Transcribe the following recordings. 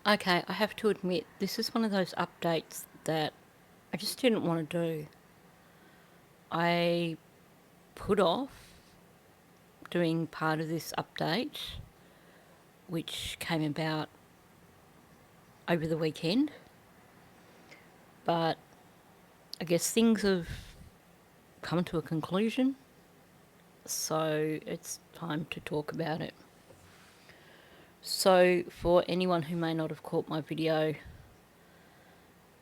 Okay, I have to admit, this is one of those updates that I just didn't want to do. I put off doing part of this update, which came about over the weekend, but I guess things have come to a conclusion, so it's time to talk about it. So, for anyone who may not have caught my video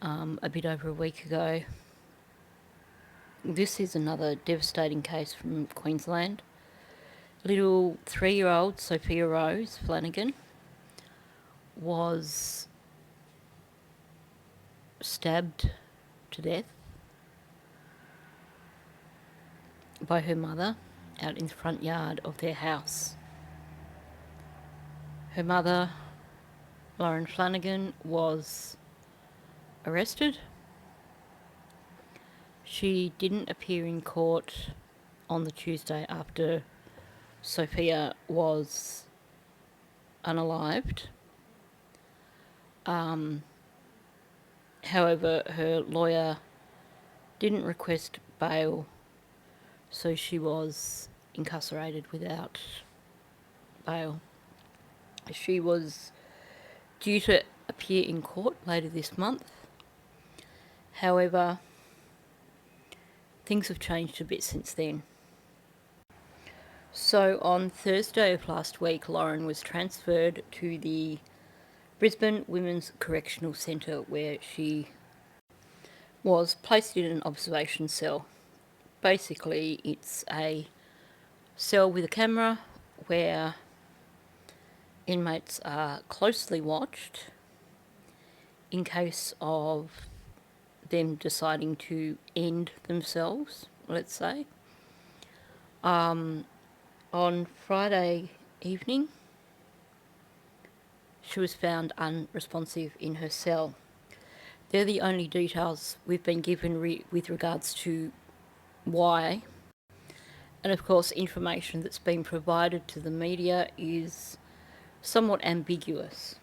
a bit over a week ago, this is another devastating case from Queensland. Little 3-year-old Sophia Flanigan was stabbed to death by her mother out in the front yard of their house. Her mother, Lauren Flanigan, was arrested. She didn't appear in court on the Tuesday after Sophia was unalived. However, her lawyer didn't request bail, so she was incarcerated without bail. She was due to appear in court later this month. However, things have changed a bit since then. So on Thursday of last week, Lauren was transferred to the Brisbane Women's Correctional Centre, where she was placed in an observation cell. Basically, it's a cell with a camera where inmates are closely watched in case of them deciding to end themselves, let's say. On Friday evening, she was found unresponsive in her cell. They're the only details we've been given with regards to why. And of course, information that's been provided to the media is somewhat ambiguous.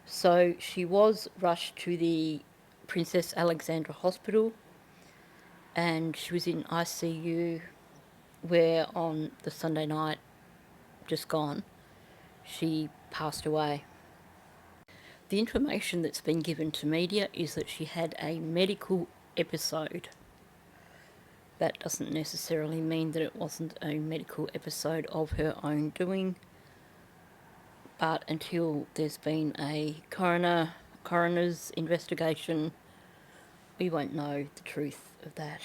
So she was rushed to the Princess Alexandra Hospital and she was in ICU, where on the Sunday night just gone, she passed away. The information that's been given to media is that she had a medical episode. That doesn't necessarily mean that it wasn't a medical episode of her own doing, but until there's been a coroner's investigation, we won't know the truth of that.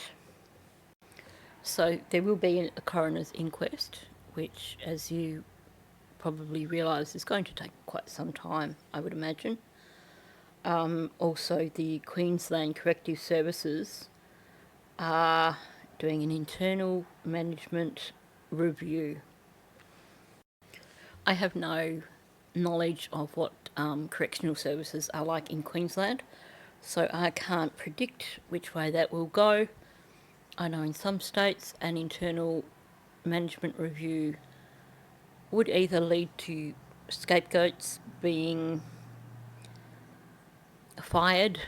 So there will be a coroner's inquest, which, as you probably realise, is going to take quite some time, I would imagine. Also, the Queensland Corrective Services are doing an internal management review. I have no knowledge of what correctional services are like in Queensland, so I can't predict which way that will go. I know in some states an internal management review would either lead to scapegoats being fired,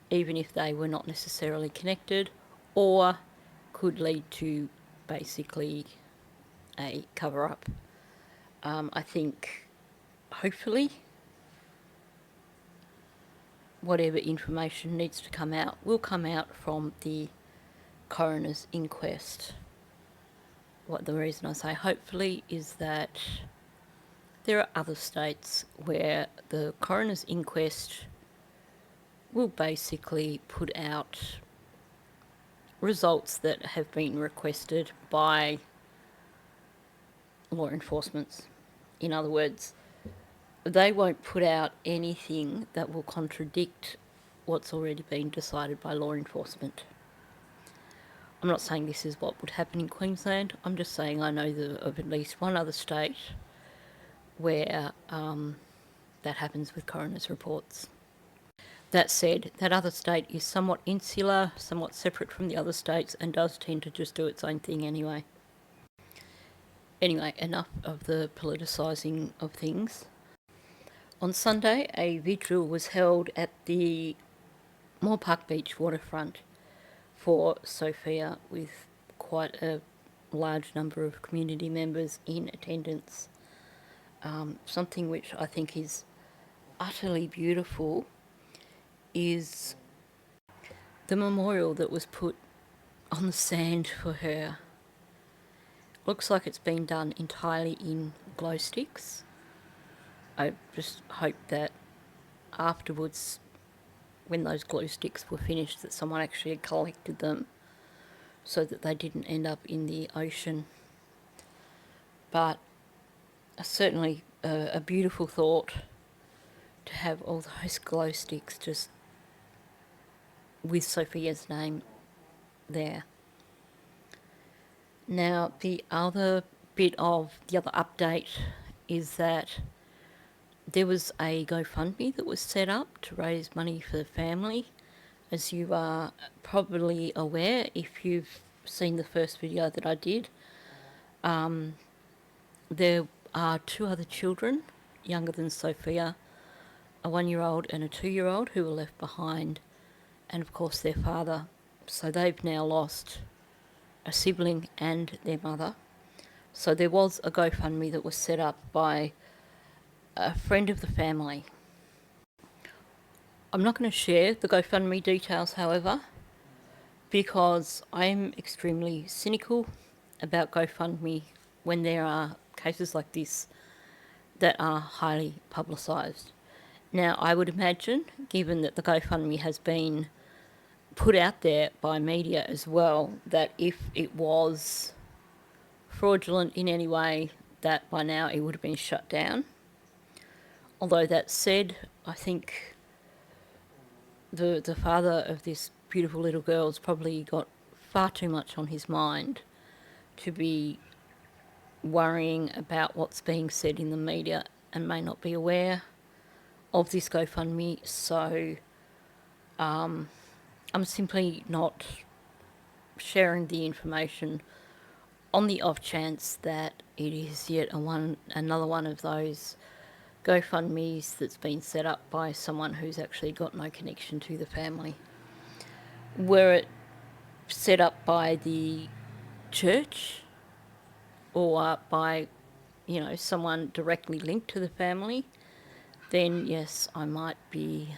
even if they were not necessarily connected, or could lead to basically a cover-up. I think, hopefully, whatever information needs to come out will come out from the coroner's inquest. The reason I say hopefully is that there are other states where the coroner's inquest will basically put out results that have been requested by law enforcement. In other words, they won't put out anything that will contradict what's already been decided by law enforcement. I'm not saying this is what would happen in Queensland. I'm just saying I know of at least one other state where that happens with coroner's reports. That said, that other state is somewhat insular, somewhat separate from the other states, and does tend to just do its own thing anyway. Anyway, enough of the politicising of things. On Sunday, a vigil was held at the Moore Park Beach waterfront for Sophia, with quite a large number of community members in attendance. Something which I think is utterly beautiful is the memorial that was put on the sand for her. Looks like it's been done entirely in glow sticks. I just hope that afterwards, when those glue sticks were finished, that someone actually had collected them so that they didn't end up in the ocean. But certainly a beautiful thought to have all those glow sticks just with Sophia's name there. Now, the other update is that there was a GoFundMe that was set up to raise money for the family. As you are probably aware, if you've seen the first video that I did, there are 2 other children younger than Sophia, a 1-year-old and a 2-year-old, who were left behind, and of course their father. So they've now lost a sibling and their mother. So there was a GoFundMe that was set up by a friend of the family. I'm not going to share the GoFundMe details, however, because I'm extremely cynical about GoFundMe when there are cases like this that are highly publicised. Now, I would imagine, given that the GoFundMe has been put out there by media as well, that if it was fraudulent in any way, that by now it would have been shut down. Although that said, I think the father of this beautiful little girl's probably got far too much on his mind to be worrying about what's being said in the media, and may not be aware of this GoFundMe. So I'm simply not sharing the information on the off chance that it is yet another one of those GoFundMes that's been set up by someone who's actually got no connection to the family. Were it set up by the church or by, someone directly linked to the family, then yes, I might be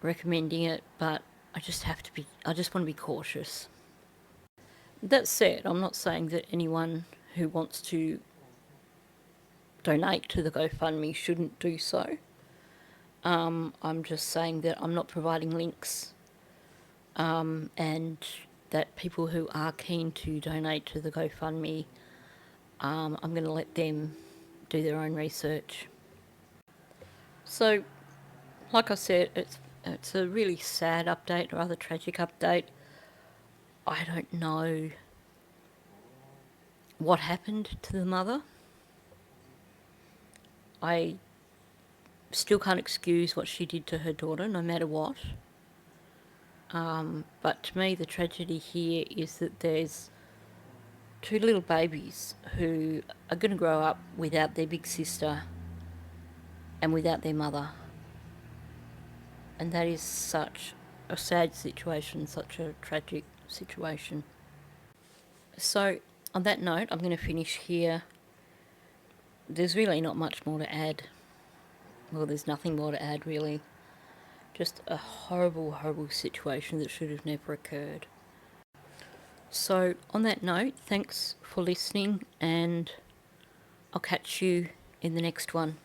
recommending it, but I just want to be cautious. That said, I'm not saying that anyone who wants to donate to the GoFundMe shouldn't do so. I'm just saying that I'm not providing links, and that people who are keen to donate to the GoFundMe, I'm going to let them do their own research. So, like I said, it's a really sad update, a rather tragic update. I don't know what happened to the mother. I still can't excuse what she did to her daughter, no matter what. But to me, the tragedy here is that there's 2 little babies who are going to grow up without their big sister and without their mother. And that is such a sad situation, such a tragic situation. So, on that note, I'm going to finish here. There's really not much more to add. Well, there's nothing more to add, really. Just a horrible, horrible situation that should have never occurred. So, on that note, thanks for listening, and I'll catch you in the next one.